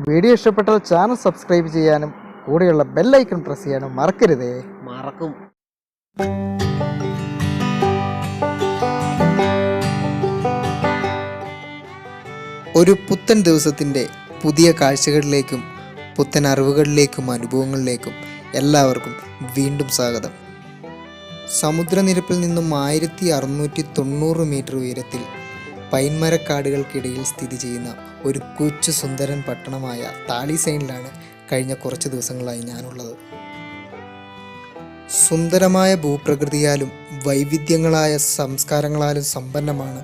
Video ഇഷ്ടപ്പെട്ടാൽ channel subscribe ചെയ്യാനും കൂടെയുള്ള ബെൽ ഐക്കൺ പ്രസ് ചെയ്യാനും മറക്കരുതേ. മറക്കും. ഒരു പുത്തൻ ദിവസത്തിൻ്റെ പുതിയ കാഴ്ചകളിലേക്കും പുത്തൻ അറിവുകളിലേക്കും അനുഭവങ്ങളിലേക്കും എല്ലാവർക്കും വീണ്ടും സ്വാഗതം. സമുദ്രനിരപ്പിൽ നിന്നും 1690 മീറ്റർ ഉയരത്തിൽ പൈൻമരക്കാടുകൾക്കിടയിൽ സ്ഥിതി ചെയ്യുന്ന ഒരു കൊച്ചു സുന്ദരൻ പട്ടണമായ താളിസൈനിലാണ് കഴിഞ്ഞ കുറച്ച് ദിവസങ്ങളായി ഞാനുള്ളത്. സുന്ദരമായ ഭൂപ്രകൃതിയാലും വൈവിധ്യങ്ങളായ സംസ്കാരങ്ങളാലും സമ്പന്നമാണ്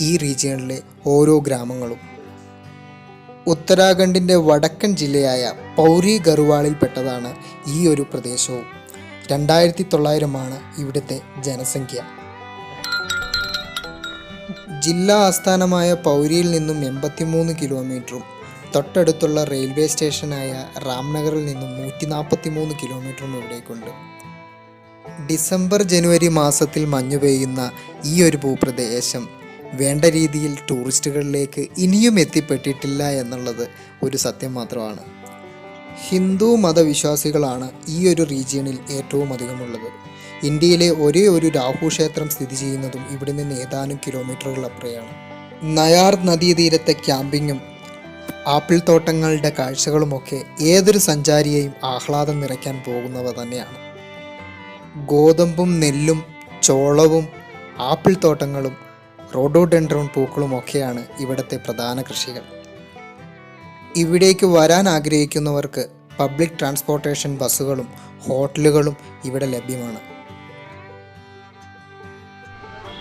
ഈ റീജിയണിലെ ഓരോ ഗ്രാമങ്ങളും. ഉത്തരാഖണ്ഡിൻ്റെ വടക്കൻ ജില്ലയായ പൗരി ഗർവാളിൽപ്പെട്ടതാണ് ഈ ഒരു പ്രദേശവും. 2900 ഇവിടുത്തെ ജനസംഖ്യ. ജില്ലാ ആസ്ഥാനമായ പൗരിയിൽ നിന്നും 83 കിലോമീറ്ററും തൊട്ടടുത്തുള്ള റെയിൽവേ സ്റ്റേഷനായ രാംനഗറിൽ നിന്നും 143 കിലോമീറ്ററും ഇവിടേക്കുണ്ട്. ഡിസംബർ ജനുവരി മാസത്തിൽ മഞ്ഞു പെയ്യുന്ന ഈ ഒരു ഭൂപ്രദേശം വേണ്ട രീതിയിൽ ടൂറിസ്റ്റുകളിലേക്ക് ഇനിയും എത്തിപ്പെട്ടിട്ടില്ല എന്നുള്ളത് ഒരു സത്യം മാത്രമാണ്. ഹിന്ദു മതവിശ്വാസികളാണ് ഈ ഒരു റീജിയണിൽ ഏറ്റവും അധികമുള്ളത്. ഇന്ത്യയിലെ ഒരേ ഒരു രാഹു ക്ഷേത്രം സ്ഥിതി ചെയ്യുന്നതും ഇവിടെ നിന്ന് ഏതാനും കിലോമീറ്ററുകൾ അപ്പുറയാണ്. നയാർ നദീതീരത്തെ ക്യാമ്പിങ്ങും ആപ്പിൾ തോട്ടങ്ങളുടെ കാഴ്ചകളുമൊക്കെ ഏതൊരു സഞ്ചാരിയെയും ആഹ്ലാദം നിറയ്ക്കാൻ പോകുന്നവ തന്നെയാണ്. ഗോതമ്പും നെല്ലും ചോളവും ആപ്പിൾ തോട്ടങ്ങളും റോഡോഡെൻഡ്രോൺ പൂക്കളുമൊക്കെയാണ് ഇവിടുത്തെ പ്രധാന കൃഷികൾ. ഇവിടേക്ക് വരാൻ ആഗ്രഹിക്കുന്നവർക്ക് പബ്ലിക് ട്രാൻസ്പോർട്ടേഷൻ ബസ്സുകളും ഹോട്ടലുകളും ഇവിടെ ലഭ്യമാണ്.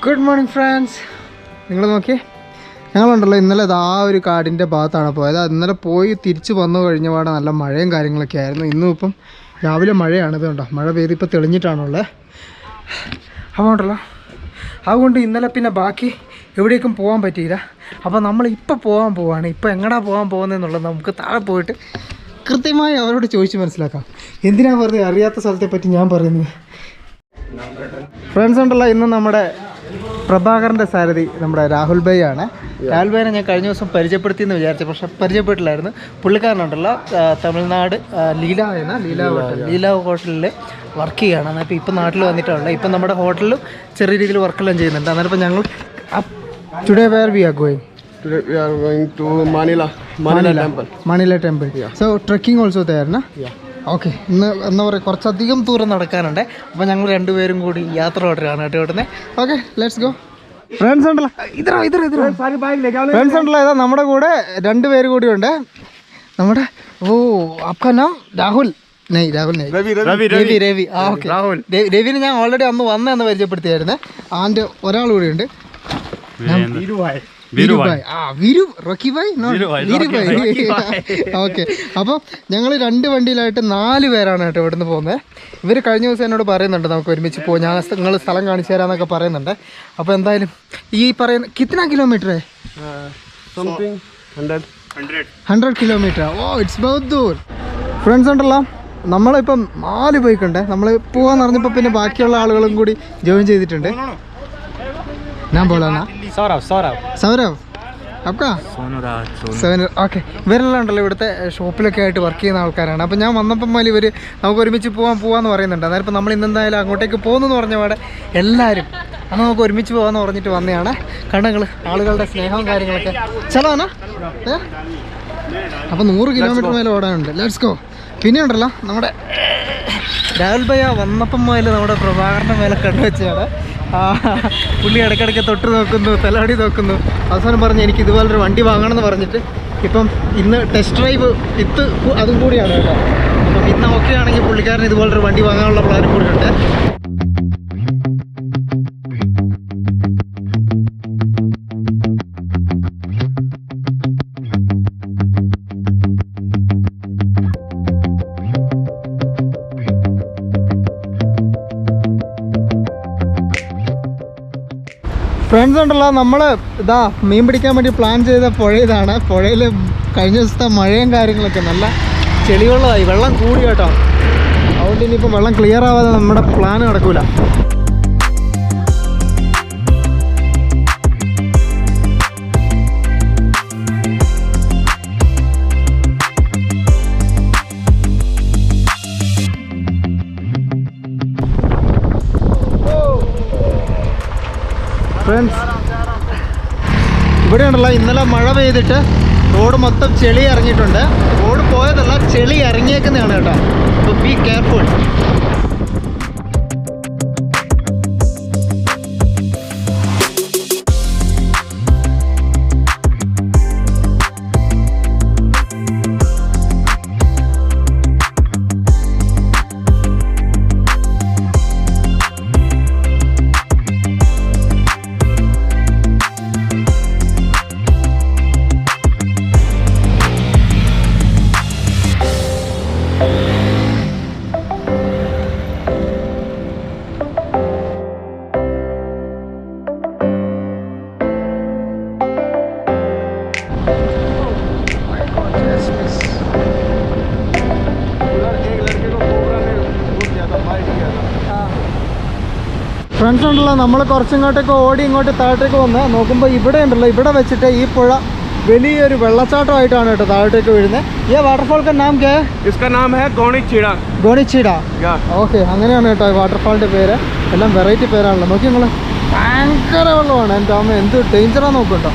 Good morning friends. നിങ്ങൾ നോക്കിയേ, ഞങ്ങളുണ്ടല്ലോ ഇന്നലെ ആ ഒരു കാടിൻ്റെ ഭാഗത്താണ് പോയത്. ഇന്നലെ പോയി തിരിച്ച് വന്നു കഴിഞ്ഞ പാടെ നല്ല മഴയും കാര്യങ്ങളൊക്കെ ആയിരുന്നു. ഇന്നും ഇപ്പം രാവിലെ മഴയാണ്. ഇത് കണ്ടോ, മഴ പെയ്ത് ഇപ്പോൾ തെളിഞ്ഞിട്ടാണുള്ളത്. അതുകൊണ്ട് ഇന്നലെ പിന്നെ ബാക്കി എവിടേക്കും പോകാൻ പറ്റിയില്ല. അപ്പോൾ നമ്മൾ ഇപ്പോൾ പോകാൻ പോവാണ്. ഇപ്പോൾ എങ്ങടാ പോകാൻ പോകുന്നതെന്നുള്ളത് നമുക്ക് താഴെ പോയിട്ട് കൃത്യമായി അവരോട് ചോദിച്ച് മനസ്സിലാക്കാം. എന്തിനാണ് വെറുതെ അറിയാത്ത സ്ഥലത്തെ പറ്റി ഞാൻ പറയുന്നത്. ഫ്രണ്ട്സ് ഉണ്ടല്ലോ, ഇന്ന് നമ്മുടെ പ്രഭാകരൻ്റെ സാരഥി നമ്മുടെ രാഹുൽ ഭായി ആണ്. രാഹുൽ ഭായിനെ ഞാൻ കഴിഞ്ഞ ദിവസം പരിചയപ്പെടുത്തിയെന്ന് വിചാരിച്ചു, പക്ഷെ പരിചയപ്പെട്ടില്ലായിരുന്നു. പുള്ളിക്കാരനുണ്ടല്ലോ തമിഴ്നാട് ലീല ഹോട്ടലിൽ വർക്ക് ചെയ്യുകയാണ്. അപ്പോൾ ഇപ്പം നാട്ടിൽ വന്നിട്ടുള്ളത്. ഇപ്പം നമ്മുടെ ഹോട്ടലിലും ചെറിയ രീതിയിൽ വർക്കെല്ലാം ചെയ്യുന്നുണ്ട്. അന്നേരം ഞങ്ങൾ today where we are going? Today we are going to Manila temple. Yeah. So trekking also there, na? Yeah. Okay. ഇന്ന് എന്താ പറയുക, കുറച്ചധികം ദൂരം നടക്കാനുണ്ട്. അപ്പോൾ ഞങ്ങൾ രണ്ടുപേരും കൂടി യാത്ര തുടരുകയാണ് കേട്ടോ ഇവിടുന്ന്. Okay, let's go. ഫ്രണ്ട്സ് ഉണ്ടല്ലോ, ഫ്രണ്ട്സ് ഉണ്ടല്ലോ, ഇതാ നമ്മുടെ കൂടെ 2 പേര് കൂടി ഉണ്ട്. നമ്മുടെ ആപ്കാ നാം രാഹുൽ രവി. ആ ഓക്കെ, രവിനെ ഞാൻ ഓൾറെഡി അന്ന് വന്നെന്ന് പരിചയപ്പെടുത്തിയായിരുന്നു. ആൻ്റെ ഒരാൾ കൂടി ഉണ്ട്, ഓക്കെ. അപ്പോൾ ഞങ്ങൾ 2 വണ്ടിയിലായിട്ട് 4 പേരാണ് കേട്ടോ ഇവിടുന്ന് പോകുന്നത്. ഇവർ കഴിഞ്ഞ ദിവസം എന്നോട് പറയുന്നുണ്ട് നമുക്ക് ഒരുമിച്ച് പോകും, നിങ്ങൾ സ്ഥലം കാണിച്ചു തരാമെന്നൊക്കെ പറയുന്നുണ്ട്. അപ്പോൾ എന്തായാലും ഈ പറയുന്ന കിतना കിലോമീറ്റർ? 100 കിലോമീറ്റർ. ഓ, ഇറ്റ്സ് ബഹുത് ദൂർ. ഫ്രണ്ട്സ് ഉണ്ടല്ലോ, നമ്മളിപ്പം 4 ബൈക്കുണ്ട്. നമ്മൾ പോകാൻ പറഞ്ഞപ്പോൾ പിന്നെ ബാക്കിയുള്ള ആളുകളും കൂടി ജോയിൻ ചെയ്തിട്ടുണ്ട്. ഞാൻ പോലാ സൗരവ് അപ്പക്കാ ഓക്കെ. ഇവരെല്ലാം ഉണ്ടല്ലോ ഇവിടുത്തെ ഷോപ്പിലൊക്കെ ആയിട്ട് വർക്ക് ചെയ്യുന്ന ആൾക്കാരാണ്. അപ്പോൾ ഞാൻ വന്നപ്പം മുതൽ ഇവർ നമുക്ക് ഒരുമിച്ച് പോകാമെന്ന് പറയുന്നുണ്ട്. അന്നേരം ഇപ്പം നമ്മൾ ഇന്നെന്തായാലും അങ്ങോട്ടേക്ക് പോകുന്നു പറഞ്ഞ പാടെ എല്ലാവരും അന്ന് നമുക്ക് ഒരുമിച്ച് പോകാമെന്ന് പറഞ്ഞിട്ട് വന്നതാണ്. കണ്ടങ്ങൾ ആളുകളുടെ സ്നേഹവും കാര്യങ്ങളൊക്കെ ചെലവാണ്. അപ്പോൾ 100 കിലോമീറ്റർ മേലെ ഓടാനുണ്ട്. Let's go. പിന്നെ ഉണ്ടല്ലോ നമ്മുടെ രാഹുൽ ഭയ്യ വന്നപ്പം മുതൽ നമ്മുടെ പ്രഭാകരൻ്റെ മേലെ കണ്ടുവെച്ചാണ്. പുള്ളി ഇടയ്ക്കിടയ്ക്ക് തൊട്ട് നോക്കുന്നു, തലവടി നോക്കുന്നു. അവസാനം പറഞ്ഞ് എനിക്ക് ഇതുപോലൊരു വണ്ടി വാങ്ങണമെന്ന് പറഞ്ഞിട്ട് ഇപ്പം ഇന്ന് ടെസ്റ്റ് ഡ്രൈവ് അതും കൂടിയാണ് കേട്ടോ. അപ്പം ഇന്ന് ഓക്കെ ആണെങ്കിൽ പുള്ളിക്കാരൻ ഇതുപോലൊരു വണ്ടി വാങ്ങാനുള്ള പ്ലാനും കൂടിയുണ്ട്. ഫ്രണ്ട്സ് ഉണ്ടല്ലോ, നമ്മൾ ഇതാ മീൻ പിടിക്കാൻ വേണ്ടി പ്ലാൻ ചെയ്ത പുഴ ഇതാണ്. പുഴയിൽ കഴിഞ്ഞ ദിവസത്തെ മഴയും കാര്യങ്ങളൊക്കെ നല്ല ചെളിയുള്ളതായി, വെള്ളം കൂടി കേട്ടോ. അതുകൊണ്ട് ഇനിയിപ്പോൾ വെള്ളം ക്ലിയർ ആവാതെ നമ്മുടെ പ്ലാൻ നടക്കൂല. ഇന്നലെ മഴ പെയ്തിട്ട് റോഡ് മൊത്തം ചെളി ഇറങ്ങിയിട്ടുണ്ട്. റോഡ് പോയതല്ല, ചെളി ഇറങ്ങിയേക്കുന്നതാണ് കേട്ടോ. അപ്പോൾ ബി കെയർഫുൾ. ഫ്രണ്ട്സ് ഉണ്ടല്ലോ, നമ്മൾ കുറച്ചിങ്ങോട്ടേക്ക് ഓടി ഇങ്ങോട്ട് താഴോട്ടേക്ക് വന്ന് നോക്കുമ്പോൾ ഇവിടെ ഉണ്ടല്ലോ, ഇവിടെ വെച്ചിട്ട് ഈ പുഴ വലിയൊരു വെള്ളച്ചാട്ടമായിട്ടാണ് കേട്ടോ താഴോട്ടേക്ക് വീഴുന്നത്. ഈ വാട്ടർഫാൾ का नाम क्या है? इसका नाम है गोनीचीड़ा. ഗോണിച്ചീട. ഓക്കെ, അങ്ങനെയാണ് കേട്ടോ ഈ വാട്ടർഫാളിൻ്റെ പേര്. എല്ലാം വെറൈറ്റി പേരാണല്ലോ. നോക്കി നിങ്ങൾ, ഭയങ്കര വെള്ളമാണ്. എൻ്റെ അമ്മ എന്ത് ഡേഞ്ചറാന്ന് നോക്കും കേട്ടോ.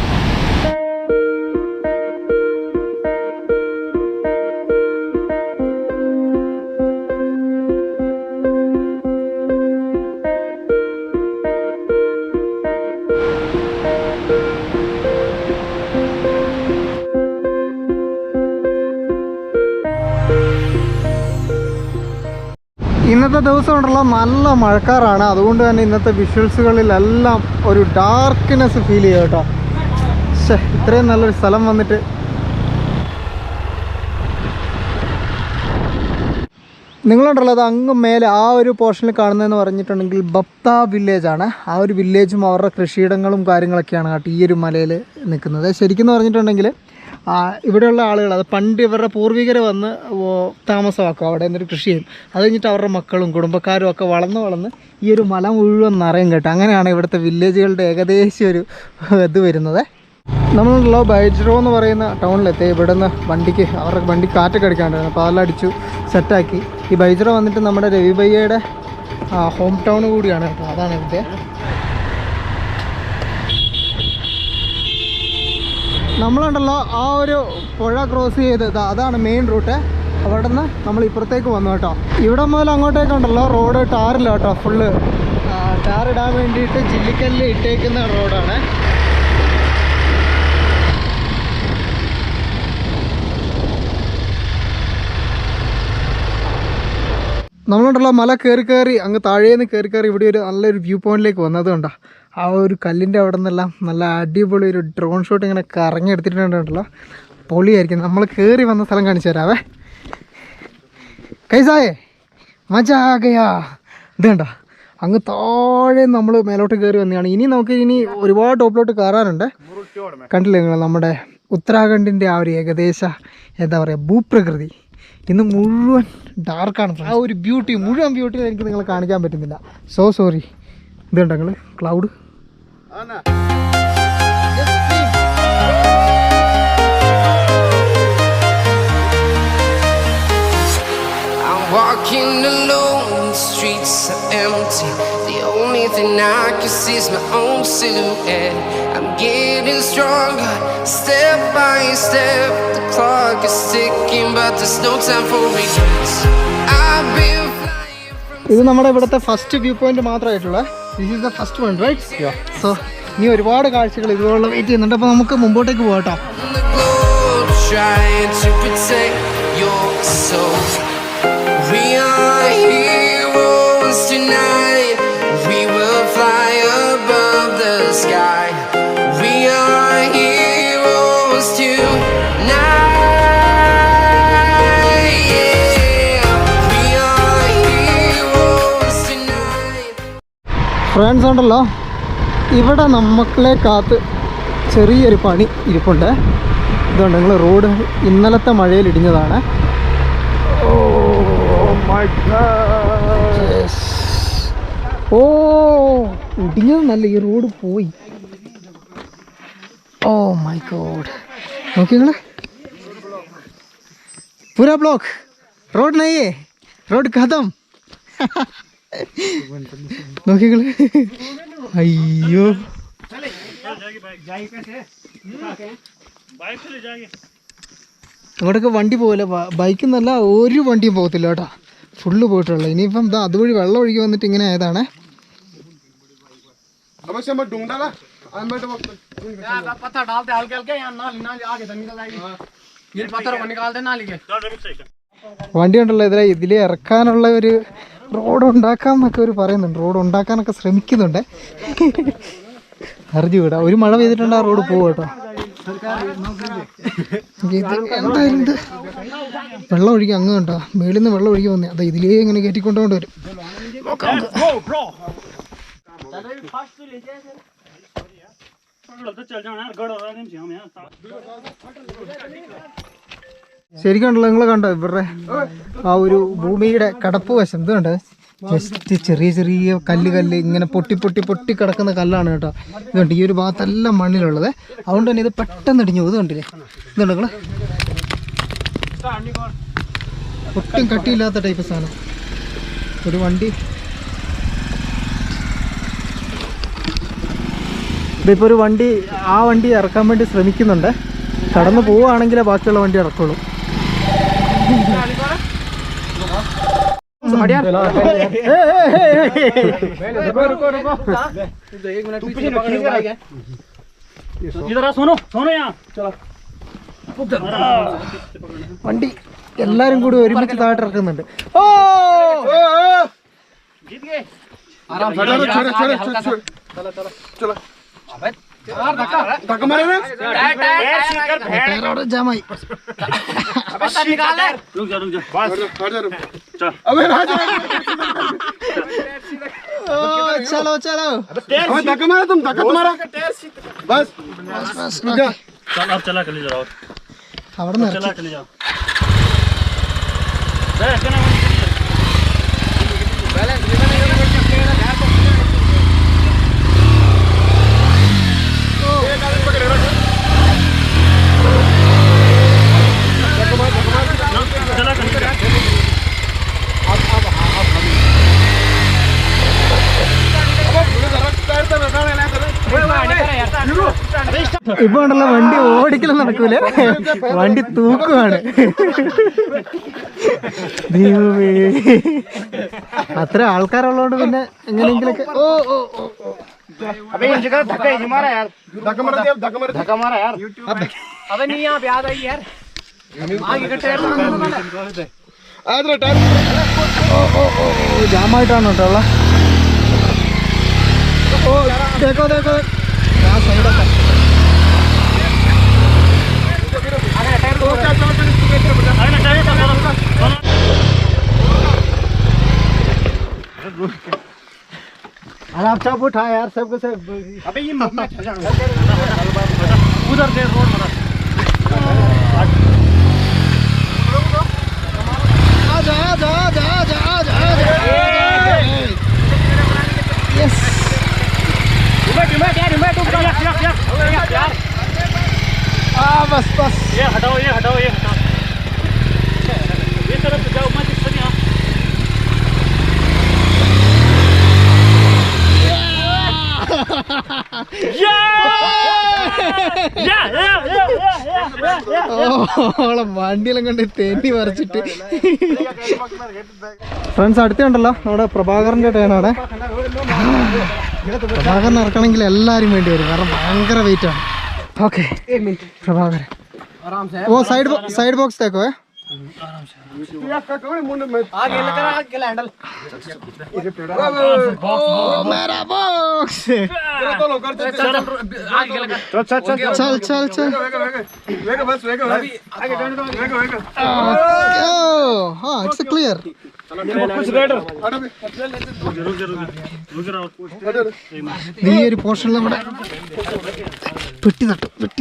ഇന്നത്തെ ദിവസം ഉണ്ടല്ലോ നല്ല മഴക്കാറാണ്. അതുകൊണ്ട് തന്നെ ഇന്നത്തെ വിഷ്വൽസുകളിലെല്ലാം ഒരു ഡാർക്ക്നെസ് ഫീൽ ചെയ്യും കേട്ടോ. പക്ഷേ ഇത്രയും നല്ലൊരു സ്ഥലം വന്നിട്ട് നിങ്ങളുണ്ടല്ലോ, അത് അങ്ങ് മേലെ ആ ഒരു പോർഷനിൽ കാണുന്നതെന്ന് പറഞ്ഞിട്ടുണ്ടെങ്കിൽ ബപ്ത വില്ലേജാണ്. ആ ഒരു വില്ലേജും അവരുടെ കൃഷിയിടങ്ങളും കാര്യങ്ങളൊക്കെയാണ് കേട്ടോ ഈ ഒരു മലയിൽ നിൽക്കുന്നത്. ശരിക്കും പറഞ്ഞിട്ടുണ്ടെങ്കിൽ ഇവിടെയുള്ള ആളുകൾ അത് പണ്ട് ഇവരുടെ പൂർവികർ വന്ന് താമസമാക്കും, അവിടെ നിന്നൊരു കൃഷി ചെയ്യും. അത് കഴിഞ്ഞിട്ട് അവരുടെ മക്കളും കുടുംബക്കാരും ഒക്കെ വളർന്ന് ഈ ഒരു മല മുഴുവൻ നിറയും കേട്ടോ. അങ്ങനെയാണ് ഇവിടുത്തെ വില്ലേജുകളുടെ ഏകദേശം ഒരു ഇത് വരുന്നത്. നമ്മളുണ്ടല്ലോ ബൈജ്റോ എന്ന് പറയുന്ന ടൗണിലെത്തി. ഇവിടെ നിന്ന് അവരുടെ വണ്ടി കാറ്റൊക്കെ അടിക്കാണ്ടായിരുന്നു. അപ്പോൾ അതെല്ലാം അടിച്ചു സെറ്റാക്കി. ഈ ബൈജ്റോ വന്നിട്ട് നമ്മുടെ രവി ഭയ്യയുടെ ഹോം ടൗൺ കൂടിയാണ് കേട്ടോ. അതാണ് ഇവിടുത്തെ. നമ്മളുണ്ടല്ലോ ആ ഒരു പുഴ ക്രോസ് ചെയ്ത് അതാണ് മെയിൻ റൂട്ട്. അവിടെ നിന്ന് നമ്മൾ ഇപ്പുറത്തേക്ക് വന്നു കേട്ടോ. ഇവിടെ മുതൽ അങ്ങോട്ടേക്കുണ്ടല്ലോ റോഡ് ടാറില്ല കേട്ടോ. ഫുള്ള് ടാറിടാൻ വേണ്ടിയിട്ട് ജില്ലിക്കല്ല് ഇട്ടേക്കുന്ന റോഡാണ്. നമ്മളുണ്ടല്ലോ മല കയറി അങ്ങ് താഴേന്ന് കയറി ഇവിടെ ഒരു നല്ലൊരു വ്യൂ പോയിന്റിലേക്ക് വന്നത് കണ്ടോ. ആ ഒരു കല്ലിൻ്റെ അവിടെ നിന്നെല്ലാം നല്ല അടിപൊളി ഒരു ഡ്രോൺ ഷോട്ട് ഇങ്ങനെ കറങ്ങി എടുത്തിട്ടുണ്ടല്ലോ. പൊളിയായിരിക്കും. നമ്മൾ കയറി വന്ന സ്ഥലം കാണിച്ചു തരാവേ. കൈസായേ മജാ ഗയാ. ഇത് കണ്ടോ, അങ്ങ് താഴെ നമ്മൾ മേലോട്ട് കയറി വന്നതാണ്. ഇനി നമുക്ക് ഒരുപാട് ടോപ്പിലോട്ട് കയറാനുണ്ട്. കണ്ടില്ലേ നിങ്ങൾ നമ്മുടെ ഉത്തരാഖണ്ഡിൻ്റെ ആ ഒരു ഏകദേശ എന്താ പറയുക ഭൂപ്രകൃതി ഇന്ന് മുഴുവൻ ഡാർക്കാണ്. ആ ഒരു മുഴുവൻ ബ്യൂട്ടി എനിക്ക് നിങ്ങളെ കാണിക്കാൻ പറ്റുന്നില്ല. സോറി. ഇതുണ്ടോ നിങ്ങൾ cloud. Walking alone, the streets are empty. The only thing I can see is my own silhouette. I'm getting stronger, step by step. The clock is ticking, but there's no time for regrets. I've been flying from. ഇത് നമ്മുടെ ഇവിടുത്തെ first view point മാത്രമായിട്ടുള്ള. This is the first one, right? So ഇനി ഒരുപാട് കാഴ്ചകൾ ഇതുപോലെ wait ചെയ്യുന്നുണ്ട്. അപ്പോൾ നമുക്ക് മുമ്പോട്ടേക്ക് പോകാം. Trying to protect your soul. We are heroes tonight. We will fly above the sky. We are heroes tonight. Yeah. We are heroes tonight. Friends ഉണ്ടല്ലോ, ഇവിടെ നമ്മളെ കാത്ത് ചെറിയൊരു പണി ഇരിപ്പുണ്ട്. ഇതുകൊണ്ട് നിങ്ങൾ റോഡ് ഇന്നലത്തെ മഴയിൽ ഇടിഞ്ഞതാണ്. ഇടിഞ്ഞത് നല്ല, ഈ റോഡ് പോയി. Oh my God. നോക്കി നിങ്ങൾ, പൂരാ ബ്ലോക്ക് റോഡ് നയ്യേ, റോഡ് ഖതം. നോക്കി നിങ്ങൾ, അയ്യോ അങ്ങോട്ടൊക്കെ വണ്ടി പോകില്ല, ബൈക്കിൽ നിന്നല്ല ഒരു വണ്ടിയും പോകത്തില്ല കേട്ടോ, ഫുള്ള് പോയിട്ടുള്ളത്. ഇനിയിപ്പം ഇതാ അതുവഴി വെള്ളം ഒഴുകി വന്നിട്ട് ഇങ്ങനെ ആയതാണേ. വണ്ടി ഉണ്ടല്ലോ ഇതിലെ ഇറക്കാനുള്ള ഒരു റോഡ് ഉണ്ടാക്കാം എന്നൊക്കെ അവർ പറയുന്നുണ്ട്, റോഡ് ഉണ്ടാക്കാനൊക്കെ ശ്രമിക്കുന്നുണ്ട്. അറിഞ്ഞുകൂടാ, ഒരു മഴ പെയ്തിട്ടുണ്ട് ആ റോഡ് പോകും കേട്ടോ. ഇത് എന്തായാലും ഇത് വെള്ളം ഒഴുകി അങ്ങ് കണ്ടോ, മേളിൽ നിന്ന് വെള്ളം ഒഴുകി വന്നേ, അതാ ഇതിലേ ഇങ്ങനെ കയറ്റിക്കൊണ്ടുകൊണ്ട് വരും. ശരിക്കും ഉണ്ടല്ലോ, നിങ്ങൾ കണ്ടോ ഇവരുടെ ആ ഒരു ഭൂമിയുടെ കടപ്പ് വശം ഇത് കണ്ടോ, ജസ്റ്റ് ചെറിയ ചെറിയ കല്ല് ഇങ്ങനെ പൊട്ടി കിടക്കുന്ന കല്ലാണ് കേട്ടോ. ഇതുണ്ട് ഈ ഒരു ഭാഗത്തെല്ലാം മണ്ണിലുള്ളത്, അതുകൊണ്ട് തന്നെ ഇത് പെട്ടെന്ന് ഇടിഞ്ഞു. ഇത് കണ്ടില്ലേ, ഇതുണ്ട് നിങ്ങൾ, ഒട്ടും കട്ടിയില്ലാത്ത ടൈപ്പ് സാധനം. ഒരു വണ്ടി ഇതിപ്പോൾ ഒരു വണ്ടി ആ വണ്ടി ഇറക്കാൻ വേണ്ടി ശ്രമിക്കുന്നുണ്ട്. കടന്നു പോവുകയാണെങ്കിലേ ബാക്കിയുള്ള വണ്ടി ഇറക്കുള്ളൂ. വണ്ടി എല്ലാരും കൂടി ഒരുമിച്ച് താഴെ ഇറക്കുന്നുണ്ട്. ഓ ജാമായി. चलो चलो धक्का मारो, तुम धक्का मारो, बस चल अब चला चले जाओ, അവിടെ നിന്ന് चला चले जाओ। ഇപ്പൊ ഉണ്ടല്ലോ വണ്ടി ഓടിക്കലും നടക്കൂല, വണ്ടി തൂക്കുവാണ്. ദൈവമേ, അത്ര ആൾക്കാരുള്ളതുകൊണ്ട് പിന്നെ എങ്ങനെയെങ്കിലൊക്കെ. ഓ ഓ ഓ ജാമായിട്ടാണ് കേട്ടോ ഉള്ള. ഓ देखो देखो ആ സൈഡൊക്കെ आप सब उठा यार, सबको सब। अबे ये उधर दे रोड बना। आजा आजा आजा आजा आजा यस रिमोट यार बस बस ये हटाओ ये तरफ जाओ मत इससे यहाँ। വണ്ടിയെല്ലാം കണ്ട് തേണ്ടി മറിച്ചിട്ട്. ഫ്രണ്ട്സ് അടുത്തുണ്ടല്ലോ നമ്മുടെ പ്രഭാകരൻ്റെ ടേണാണ്. പ്രഭാകരൻ ഇറക്കണമെങ്കിൽ എല്ലാവരും വേണ്ടി വരും, കാരണം ഭയങ്കര വെയിറ്റ് ആണ്. ഓക്കെ പ്രഭാകരൻ वो साइड बॉक्स देखो है मेरा बॉक्स। चल चल चल हाँ इट्स क्लियर। ഈ ഒരു പോർഷനിൽ നമ്മുടെ പെട്ടി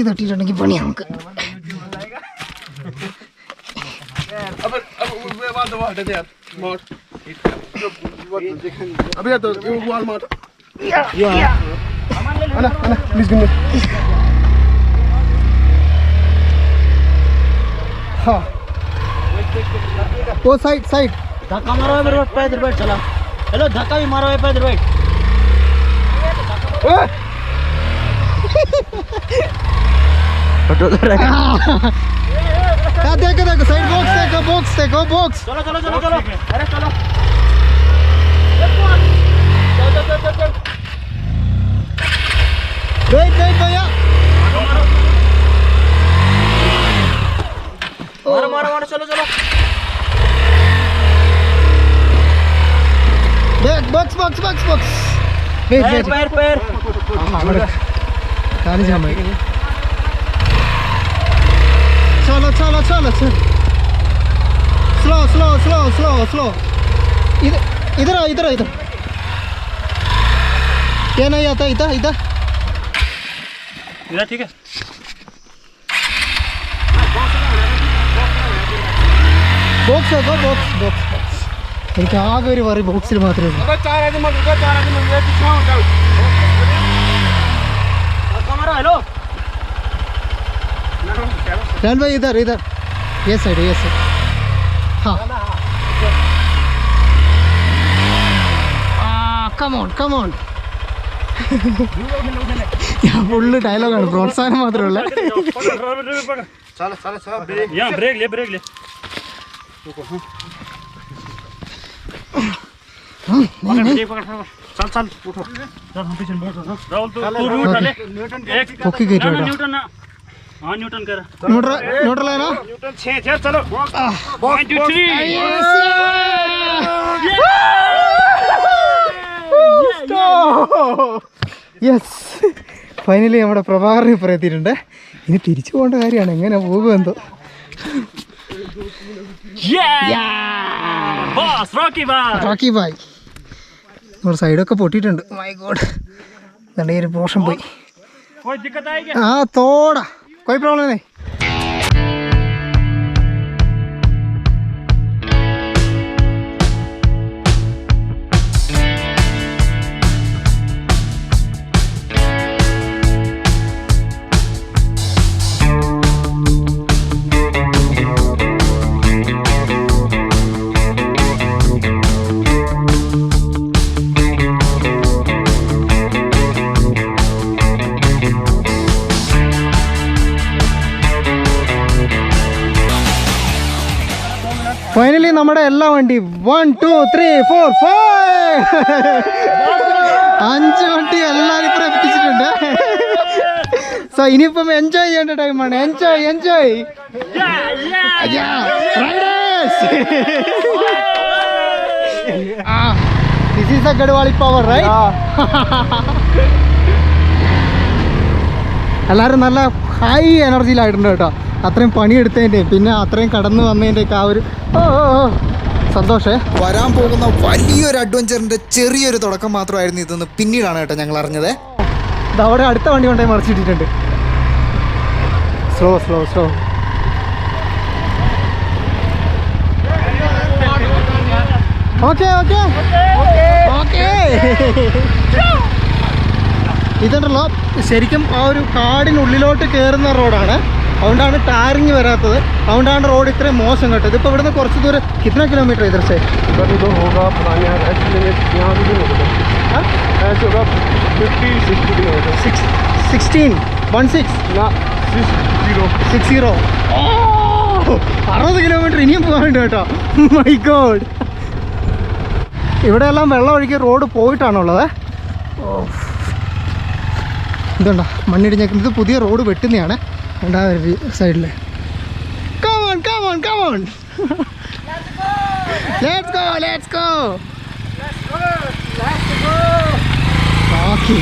തട്ടിയിട്ടുണ്ടെങ്കിൽ പണിയാ നമുക്ക്. अभी तो वॉल मार अना प्लीज गिव मी। हाँ वो साइड धक्का मारो है रोड पे, इधर बैठ चला। हेलो धक्का भी मारो है पे, इधर बैठ। देखो देखो साइड बॉक्स देखो चलो चलो चलो चलो अरे चलो वेट भैया मारो मारो मारो चलो चलो बॉक्स वेट पैर पैर पैर चलो स्लो इधर क्या नहीं आता इधर इधर ठीक है ബോക്സ് എനിക്ക് ആകെ ഒരു വറി ബോക്സിൽ മാത്രമേ ഉള്ളൂ हेलो जान भाई इधर ये साइड हाँ कम ऑन यहाँ फुल डायलॉग ആണ് പ്രോത്സാഹനം മാത്രമേ ഉള്ളൂ यहाँ ब्रेक ले चल उठो चल हम पीछे बैठ राहुल तू भी उठा ले एक പൊക്കി കയറ്റി न्यूटन ना हां न्यूटन कर ന്യൂട്രൽ ആണ് न्यूटन 6 चलो 1 2 3 യെസ് ഫൈനലി നമ്മുടെ പ്രഭാകരൻ ഇപ്പോൾ എത്തിയിട്ടുണ്ട് ഇനി തിരിച്ചു പോകേണ്ട കാര്യമാണ് എങ്ങനെ പോകുമെന്തോ റോക്കി ബായ് നമ്മുടെ സൈഡൊക്കെ പൊട്ടിയിട്ടുണ്ട് മൈ ഗോഡ് നല്ല ഒരു പോഷൻ പോയി कोई दिक्कत आएगी ആ തോടാ कोई प्रॉब्लम नहीं ഫൈനലി നമ്മുടെ എല്ലാ വണ്ടി 1 2 3 4 5 വണ്ടി എല്ലാവരും ഇപ്പം എത്തിച്ചിട്ടുണ്ട് സോ ഇനിയിപ്പം എൻജോയ് ചെയ്യേണ്ട ടൈമാണ് enjoy this is a Garhwali power right എല്ലാവരും നല്ല ഹൈ എനർജിയിലായിട്ടുണ്ട് കേട്ടോ അത്രയും പണിയെടുത്തതിൻ്റെയും പിന്നെ അത്രയും കടന്നു വന്നതിൻ്റെയൊക്കെ ആ ഒരു സന്തോഷേ വരാൻ പോകുന്ന വലിയൊരു അഡ്വഞ്ചറിൻ്റെ ചെറിയൊരു തുടക്കം മാത്രമായിരുന്നു ഇതെന്ന് പിന്നീടാണ് കേട്ടോ ഞങ്ങൾ അറിഞ്ഞത് ഇത് അവിടെ അടുത്ത വണ്ടി കൊണ്ടുപോയി മറിച്ചിട്ടിട്ടുണ്ട് സ്ലോ ഓക്കെ ഇതുണ്ടല്ലോ ശരിക്കും ആ ഒരു കാടിനുള്ളിലോട്ട് കയറുന്ന റോഡാണ് അതുകൊണ്ടാണ് ടാറിങ് വരാത്തത് അതുകൊണ്ടാണ് റോഡ് ഇത്രയും മോശം കേട്ടോ ഇതിപ്പോൾ ഇവിടുന്ന് കുറച്ച് ദൂരം കിतना किलोमीटर इधर से होगा पुराने यहाँ भी होगा ऐसे होगा 50-60 किलोमीटर 16 ना 60 60 കിലോമീറ്റർ ഇനിയും പോകാനുണ്ട് കേട്ടോ മൈ ഗോഡ് ഇവിടെയെല്ലാം വെള്ളം ഒഴുകി റോഡ് പോയിട്ടാണുള്ളത് ഇതുണ്ടോ മണ്ണിടിഞ്ഞേക്കുന്നത് ഇത് പുതിയ റോഡ് വെട്ടുന്നതാണ് ഉണ്ടാവരുത് സൈഡിൽ come on let's go okay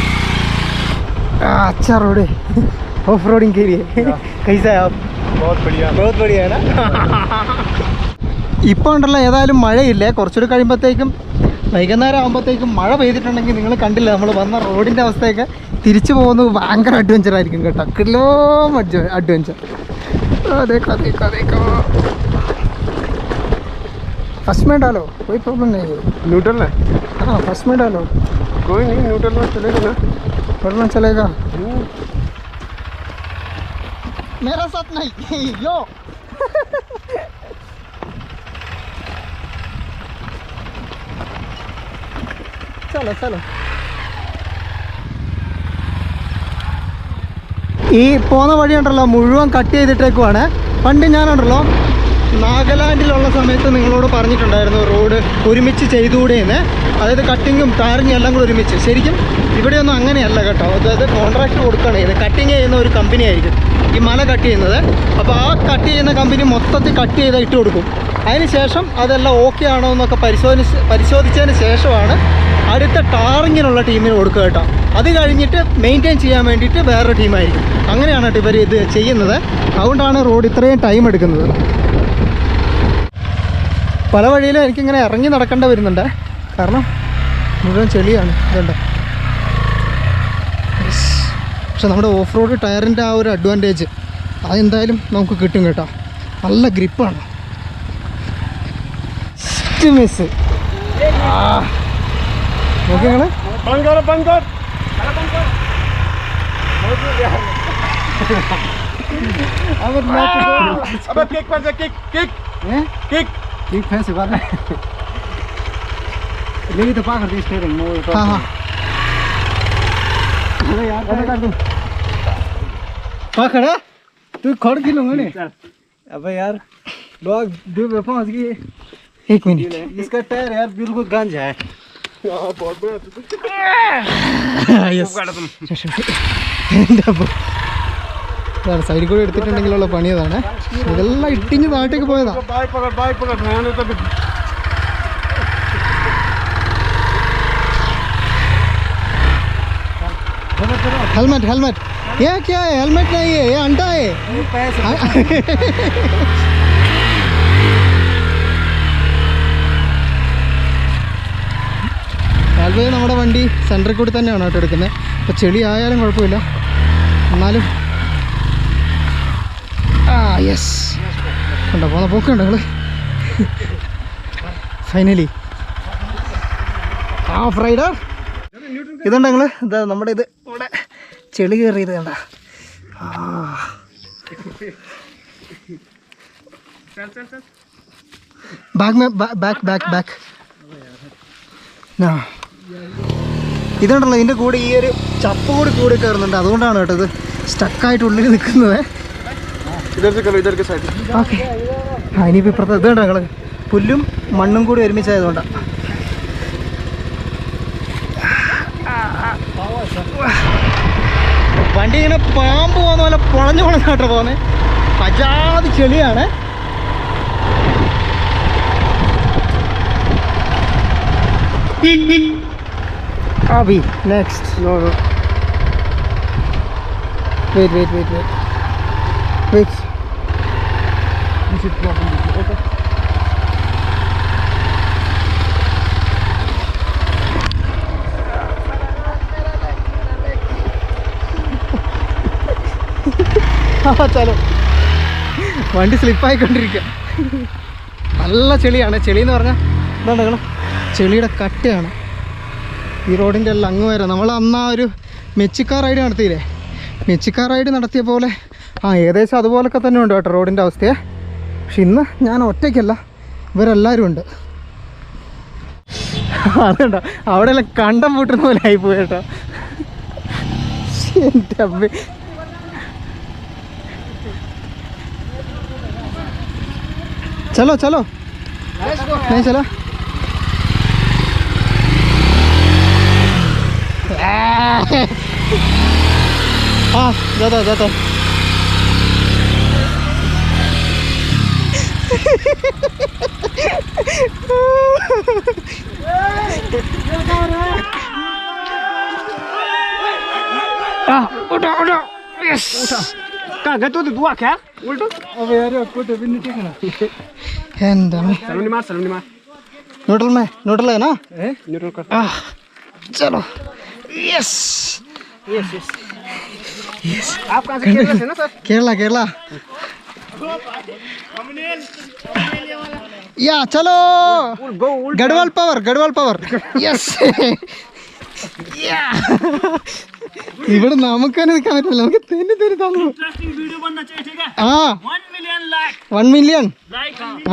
अच्छा रोड है ऑफ रोडिंग के लिए कैसा है आप बहुत बढ़िया है ना ഇപ്പോൾ ഉണ്ടല്ലോ ഏതായാലും മഴയില്ല കുറച്ചുകൂടി കഴിയുമ്പോഴത്തേക്കും വൈകുന്നേരം ആകുമ്പോഴത്തേക്കും മഴ പെയ്തിട്ടുണ്ടെങ്കിൽ നിങ്ങൾ കണ്ടില്ല നമ്മൾ വന്ന റോഡിൻ്റെ അവസ്ഥയൊക്കെ തിരിച്ചു പോകുന്നത് ഭയങ്കര അഡ്വഞ്ചർ ആയിരിക്കും കേട്ടോ കിലോ അഡ്വഞ്ചർ देखो फर्स्ट में डालो कोई प्रॉब्लम नहीं है न्यूट्रल है हाँ फर्स्ट में डालो कोई नहीं न्यूट्रल में चलेगा ना वरना चलेगा मेरा साथ नहीं यो चलो ഈ പോകുന്ന വഴി ഉണ്ടല്ലോ മുഴുവൻ കട്ട് ചെയ്തിട്ടേക്കുവാണ്. പണ്ട് ഞാനുണ്ടല്ലോ നാഗാലാൻഡിലുള്ള സമയത്ത് നിങ്ങളോട് പറഞ്ഞിട്ടുണ്ടായിരുന്നു റോഡ് ഒരുമിച്ച് ചെയ്തുകൂടെയെന്ന്. അതായത് കട്ടിങ്ങും ടാറിങ്ങും എല്ലാം കൂടെ ഒരുമിച്ച്. ശരിക്കും ഇവിടെയൊന്നും അങ്ങനെയല്ല കേട്ടോ. അതായത് കോൺട്രാക്ട് കൊടുക്കുകയാണ് ഇത്. കട്ടിങ് ചെയ്യുന്ന ഒരു കമ്പനി ആയിരിക്കും ഈ മല കട്ട് ചെയ്യുന്നത്. അപ്പോൾ ആ കട്ട് ചെയ്യുന്ന കമ്പനി മൊത്തത്തിൽ കട്ട് ചെയ്ത് ഇട്ട് കൊടുക്കും. അതിന് ശേഷം അതെല്ലാം ഓക്കെ ആണോ എന്നൊക്കെ പരിശോധിച്ചതിന് ശേഷമാണ് അടുത്ത ടാറിങ്ങിനുള്ള ടീമിന് കൊടുക്കുക കേട്ടോ. അത് കഴിഞ്ഞിട്ട് മെയിൻറ്റെയിൻ ചെയ്യാൻ വേണ്ടിയിട്ട് വേറൊരു ടീമായിരിക്കും. അങ്ങനെയാണ് കേട്ടോ ഇവർ ഇത് ചെയ്യുന്നത്. അതുകൊണ്ടാണ് റോഡ് ഇത്രയും ടൈം എടുക്കുന്നത്. പല വഴിയിലും എനിക്കിങ്ങനെ ഇറങ്ങി നടക്കേണ്ടി വരുന്നുണ്ട്. കാരണം മുഴുവൻ ചെളിയാണ് ഇതുണ്ട്. പക്ഷെ നമ്മുടെ ഓഫ് റോഡ് ടയറിൻ്റെ ആ ഒരു അഡ്വാൻറ്റേജ് അതെന്തായാലും നമുക്ക് കിട്ടും കേട്ടോ. നല്ല ഗ്രിപ്പാണ്. മിസ് നോക്കി നിങ്ങൾ पकड़ा तू खड़ की लूंगा नहीं। अबे यार लोग दो पहुंच गए। 1 मिनट इसका टायर यार बिल्कुल गंज है। സൈഡിൽ കൂടെ എടുത്തിട്ടുണ്ടെങ്കിലുള്ള പണി അതാണ്. ഇതെല്ലാം ഇട്ടിഞ്ഞ് താഴത്തേക്ക് പോയതാ. हेलमेट हेलमेट ये क्या है? हेलमेट नहीं है, ये अंडा है। റെയിൽവേ നമ്മുടെ വണ്ടി സെൻറ്ററിൽ കൂടി തന്നെയാണ് കേട്ടോ എടുക്കുന്നത്. അപ്പോൾ ചെളി ആയാലും കുഴപ്പമില്ല, എന്നാലും യെസ് കണ്ടോ പോകുന്ന പോക്കുണ്ടോ നിങ്ങൾ? ഫൈനലി ഹാഫ് റൈഡർ ഇതുണ്ട് നിങ്ങൾ. ഇതാ നമ്മുടെ ഇത് ഇവിടെ ചെളി കയറിയത് കണ്ട. ബാക്ക് ഇതുണ്ടല്ലോ ഇതിൻ്റെ കൂടെ ഈ ഒരു ചപ്പ് കൂടി കയറുന്നുണ്ട്. അതുകൊണ്ടാണ് കേട്ടോ ഇത് സ്റ്റക്കായിട്ട് ഉള്ളിൽ നിൽക്കുന്നത്. ഓക്കെ ഇനിയിപ്പോൾ ഇപ്പുറത്ത് ഇത് കണ്ടോ നിങ്ങൾ, പുല്ലും മണ്ണും കൂടി ഒരുമിച്ചായതുകൊണ്ടാണ്. വണ്ടി ഇങ്ങനെ പാമ്പ് പോകുന്ന പോലെ പൊളഞ്ഞു കേട്ടോ പോകുന്നത്. അജാതി ചെളിയാണ്. Abhi, next. No. Wait. You should probably okay. ചലോ വണ്ടി സ്ലിപ്പായിക്കൊണ്ടിരിക്കുക. നല്ല ചെളിയാണ്. ചെളി എന്ന് പറഞ്ഞാൽ എന്താണ് നിങ്ങൾ, ചെളിയുടെ കട്ടയാണ് ഈ റോഡിൻ്റെ എല്ലാം അങ്ങ് വരെ. നമ്മൾ അന്ന് ആ ഒരു മെച്ചിക്കാർ റൈഡ് നടത്തിയില്ലേ, മെച്ചിക്കാർ റൈഡ് നടത്തിയ പോലെ ഏകദേശം അതുപോലൊക്കെ തന്നെ ഉണ്ട് കേട്ടോ റോഡിൻ്റെ അവസ്ഥയെ. പക്ഷെ ഇന്ന് ഞാൻ ഒറ്റയ്ക്കല്ല, ഇവരെല്ലാവരും ഉണ്ട്. അതുണ്ടോ അവിടെയെല്ലാം കണ്ടം പൂട്ടുന്ന പോലെ ആയിപ്പോയി കേട്ടോ. എൻ്റെ അമ്മ चलो चलो नहीं चलो हाँ जाता उठा yes Kagak tuh dua kan? Ultu. अबे यार आपको तो भी नहीं देखना हैंडल Salam lima. न्यूट्रल है ना? Neutral कर. चलो यस आप कहाँ से केरला से ना सर? केरला या चलो गढ़वाल पावर यस ഇവിടെ നമുക്ക് തന്നെ നിൽക്കാൻ പറ്റില്ല, നമുക്ക് തന്നെ തന്നു. हाँ 1 मिलियन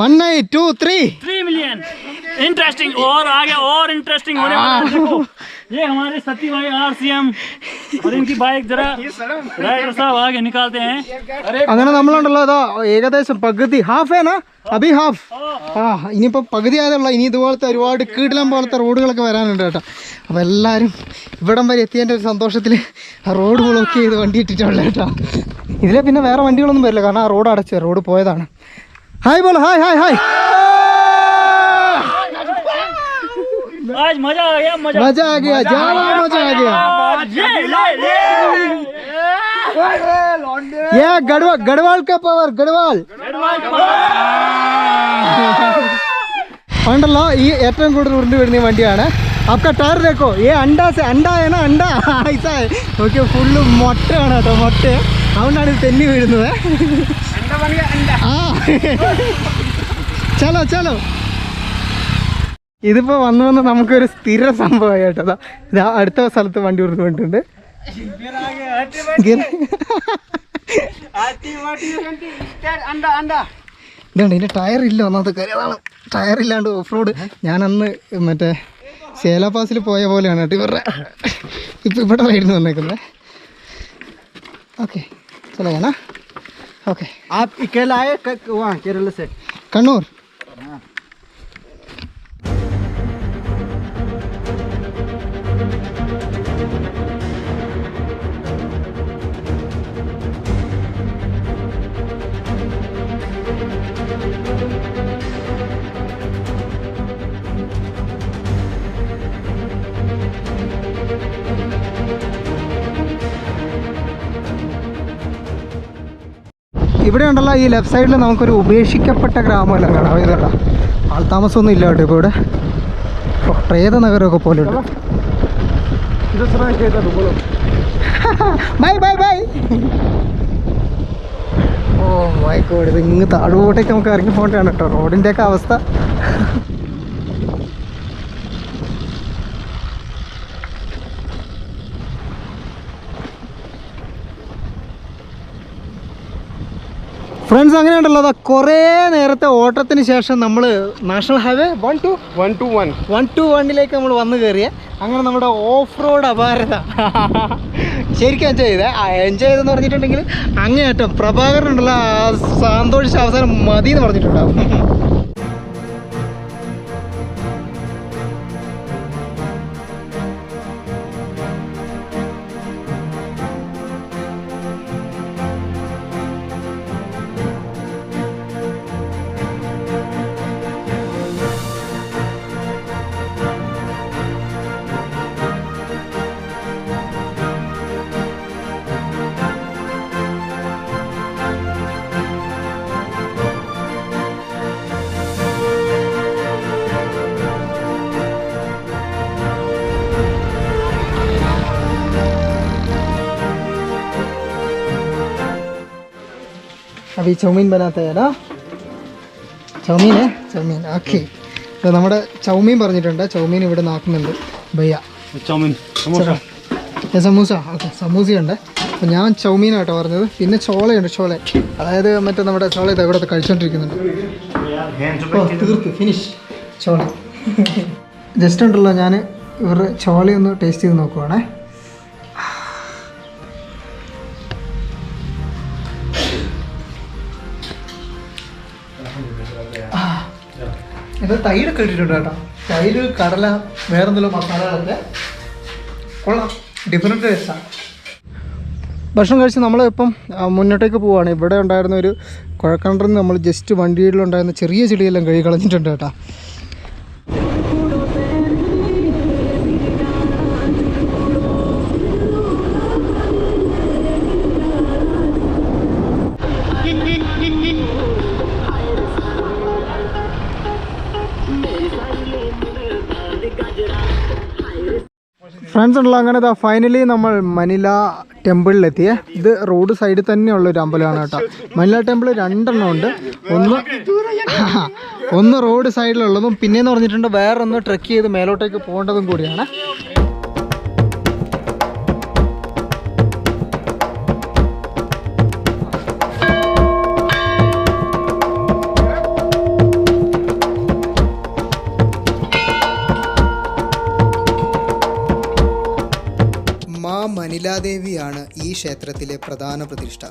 1 नहीं 2 3 3 मिलियन इंटरेस्टिंग और आगे और इंटरेस्टिंग होने वाला है. देखो ये हमारे सती भाई RCM और इनकी बाइक जरा राइडर साहब आगे निकालते हैं. അങ്ങനെ നമ്മളുണ്ടല്ലോ അതാ ഏകദേശം പകുതി ഹാഫേനാ അഭി ഹാഫ് ആ ഇനിയിപ്പോൾ പകുതി ആയതുള്ള ഇനി ഇതുപോലത്തെ ഒരുപാട് കീടിലം പോലത്തെ റോഡുകളൊക്കെ വരാനുണ്ട് കേട്ടോ. അപ്പോൾ എല്ലാവരും ഇവിടം വരെ എത്തിയതിൻ്റെ ഒരു സന്തോഷത്തിൽ ആ റോഡ് ബ്ലോക്ക് ചെയ്ത് വണ്ടി ഇട്ടിട്ടുള്ള കേട്ടോ. ഇതിലെ പിന്നെ വേറെ വണ്ടികളൊന്നും വരില്ല കാരണം ആ റോഡ് അടച്ചു, റോഡ് പോയതാണ്. ഹായ് ബോളോ, ഹായ് ഹായ് ഹായ്. आज मजा आ गया, मजा आ गया, जाना मजा आ गया. ये गढ़वाल का पावर, गढ़वाल ഉണ്ടല്ലോ ഈ ഏറ്റവും കൂടുതൽ ഉരുണ്ട് വരുന്ന വണ്ടിയാണ്. आपका टायर देखो, ये अंडा से अंडा है ना, अंडा ऐसा है. ഓക്കെ, ഫുള്ള് മുട്ടയാണ് കേട്ടോ, മുട്ട. അതുകൊണ്ടാണ് ഇത് തെന്നി വീഴുന്നത്. ആ ചലോ ചലോ. ഇതിപ്പോൾ വന്ന് നമുക്കൊരു സ്ഥിര സംഭവമായി കേട്ടോ. ഇതാ അടുത്ത സ്ഥലത്ത് വണ്ടി ഉരുണ്ട് വേണ്ടിട്ടുണ്ട്. ഇതാണ് ഇതിൻ്റെ ടയർ ഇല്ല, ഒന്നാമത്തെ കാര്യം അതാണ്. ടയർ ഇല്ലാണ്ട് ഓഫ് റോഡ് ഞാൻ അന്ന് മറ്റേ സേല പാസിൽ പോയ പോലെയാണ് കേട്ടോ ഇവരുടെ. ഇപ്പം ഇവിടെ ആയിരുന്നു വന്നേക്കുന്നത്. ഓക്കെ ചലോ ഓക്കെ. കണ്ണൂർ. ഇവിടെ ഉണ്ടല്ലോ ഈ ലെഫ്റ്റ് സൈഡിൽ നമുക്കൊരു ഉപേക്ഷിക്കപ്പെട്ട ഗ്രാമമെല്ലാം കാണാം. ഇതല്ല ആൾത്താമസമൊന്നും ഇല്ല കേട്ടോ ഇപ്പോൾ ഇവിടെ. പ്രേത നഗരമൊക്കെ പോലെ ഉണ്ട്. Bye bye bye. Oh my God, ഇത് ഇങ്ങ് താഴോട്ടേക്ക് നമുക്ക് ഇറങ്ങി പോകേണ്ടതാണ് കേട്ടോ റോഡിൻ്റെയൊക്കെ അവസ്ഥ. ഫ്രണ്ട്സ് അങ്ങനെ ഉണ്ടല്ലോ, അതാ കുറേ നേരത്തെ ഓട്ടത്തിന് ശേഷം നമ്മൾ നാഷണൽ ഹൈവേ 121 നമ്മൾ വന്നു കയറിയ. അങ്ങനെ നമ്മുടെ ഓഫ് റോഡ് അപാരത ശരിക്കും എൻജോയ് ചെയ്തേ. എൻജോയ് ചെയ്തെന്ന് പറഞ്ഞിട്ടുണ്ടെങ്കിൽ അങ്ങേയറ്റം പ്രഭാകരനുണ്ടല്ലോ സന്തോഷിച്ച അവസാനം മതി എന്ന് പറഞ്ഞിട്ടുണ്ടാവും. अभी चाउमीन बनाते हैं ना, चाउमीन है, चाउमीन ओके. तो നമ്മുടെ ചൗമീൻ പറഞ്ഞിട്ടുണ്ട്, ചൗമീൻ ഇവിടെ നാക്കുന്നുണ്ട് ഭയ്യ. चाउमीन സമൂസ ഓക്കെ, സമൂസയുണ്ട്. അപ്പോൾ ഞാൻ ചൗമീനാട്ടോ പറഞ്ഞത്. പിന്നെ ചോളയുണ്ട്, ചോള അതായത് മറ്റേ നമ്മുടെ ചോള ഇത് ഇവിടെ കഴിച്ചുകൊണ്ടിരിക്കുന്നുണ്ട്. ഓ തീർത്ത് ഫിനിഷ് ചോള. ജസ്റ്റ് ഉണ്ടല്ലോ ഞാൻ ഇവരുടെ ചോളയൊന്ന് ടേസ്റ്റ് ചെയ്ത് നോക്കുവാണേ. ഇത് തൈരൊക്കെ ഇട്ടിട്ടുണ്ട് കേട്ടോ, തൈര്, കടല, വേറെന്തെങ്കിലും മസാലകളൊക്കെ കൊള്ളാം, ഡിഫറെൻറ്റ് ടേസ്റ്റാണ്. ഭക്ഷണം കഴിച്ച് നമ്മളിപ്പം മുന്നോട്ടേക്ക് പോവുകയാണ്. ഇവിടെ ഉണ്ടായിരുന്ന ഒരു കുഴക്കണ്ടറിൽ നിന്ന് നമ്മൾ ജസ്റ്റ് വണ്ടിയിലുണ്ടായിരുന്ന ചെറിയ ചെടിയെല്ലാം കഴുകി കളഞ്ഞിട്ടുണ്ട് കേട്ടോ. ഫ്രണ്ട്സ് ഉണ്ടല്ലോ, അങ്ങനെ ഫൈനലി നമ്മൾ മനില ടെമ്പിളിലെത്തിയേ. ഇത് റോഡ് സൈഡിൽ തന്നെയുള്ളൊരു അമ്പലമാണ് കേട്ടോ. മനില ടെമ്പിൾ 2 ഉണ്ട്. ഒന്ന് റോഡ് സൈഡിലുള്ളതും പിന്നെയെന്ന് പറഞ്ഞിട്ടുണ്ട് വേറൊന്ന് ട്രെക്ക് ചെയ്ത് മേലോട്ടേക്ക് പോകേണ്ടതും കൂടിയാണ്. മനിലാദേവിയാണ് ഈ ക്ഷേത്രത്തിലെ പ്രധാന പ്രതിഷ്ഠ.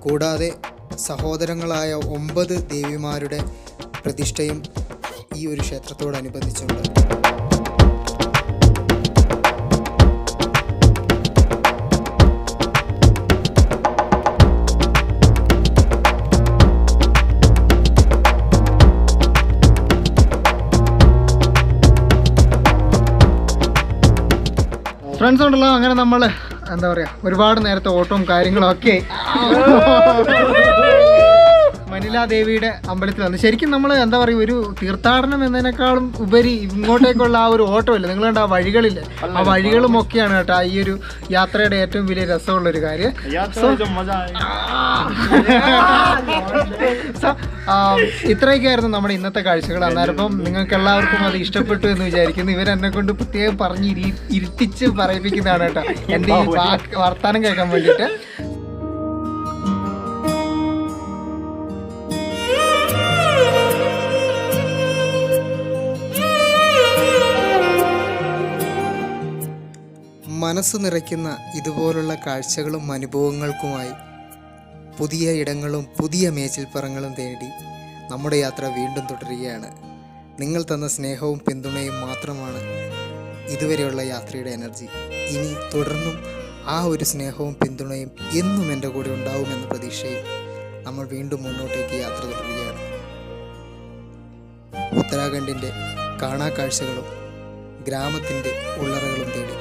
കൂടാതെ സഹോദരങ്ങളായ 9 ദേവിമാരുടെ പ്രതിഷ്ഠയും ഈ ഒരു ക്ഷേത്രത്തോടനുബന്ധിച്ചുണ്ട്. ഫ്രണ്ട്സ് ഉണ്ടല്ലോ, അങ്ങനെ നമ്മൾ എന്താ പറയുക, ഒരുപാട് നേരത്തെ ഓട്ടവും കാര്യങ്ങളും ഒക്കെ മനിലാദേവിയുടെ അമ്പലത്തിൽ വന്നു. ശരിക്കും നമ്മൾ എന്താ പറയുക, ഒരു തീർത്ഥാടനം എന്നതിനേക്കാളും ഉപരി ഇങ്ങോട്ടേക്കുള്ള ആ ഒരു ഓട്ടമില്ല, നിങ്ങൾ കണ്ട ആ വഴികളില്ല, ആ വഴികളും ഒക്കെയാണ് കേട്ടോ ഈ ഒരു യാത്രയുടെ ഏറ്റവും വലിയ രസമുള്ളൊരു കാര്യം. ഇത്രയൊക്കെയായിരുന്നു നമ്മുടെ ഇന്നത്തെ കാഴ്ചകൾ. അന്നേരം നിങ്ങൾക്ക് എല്ലാവർക്കും അത് ഇഷ്ടപ്പെട്ടു എന്ന് വിചാരിക്കുന്നു. ഇവരെന്നെ കൊണ്ട് പ്രത്യേകം പറഞ്ഞ് ഇരുത്തിച്ച് പറയിപ്പിക്കുന്നതാണ് കേട്ടോ എൻ്റെ ഈ വർത്താനം കേൾക്കാൻ വേണ്ടിയിട്ട്. മനസ്സ് നിറയ്ക്കുന്ന ഇതുപോലുള്ള കാഴ്ചകളും അനുഭവങ്ങൾക്കുമായി പുതിയ ഇടങ്ങളും പുതിയ മേച്ചിൽപ്പുറങ്ങളും തേടി നമ്മുടെ യാത്ര വീണ്ടും തുടരുകയാണ്. നിങ്ങൾ തന്ന സ്നേഹവും പിന്തുണയും മാത്രമാണ് ഇതുവരെയുള്ള യാത്രയുടെ എനർജി. ഇനി തുടർന്നും ആ ഒരു സ്നേഹവും പിന്തുണയും എന്നും എൻ്റെ കൂടെ ഉണ്ടാവുമെന്ന പ്രതീക്ഷയിൽ നമ്മൾ വീണ്ടും മുന്നോട്ടേക്ക് യാത്ര തുടരുകയാണ്. ഉത്തരാഖണ്ഡിൻ്റെ കാണാക്കാഴ്ചകളും ഗ്രാമത്തിൻ്റെ ഉള്ളറകളും തേടി.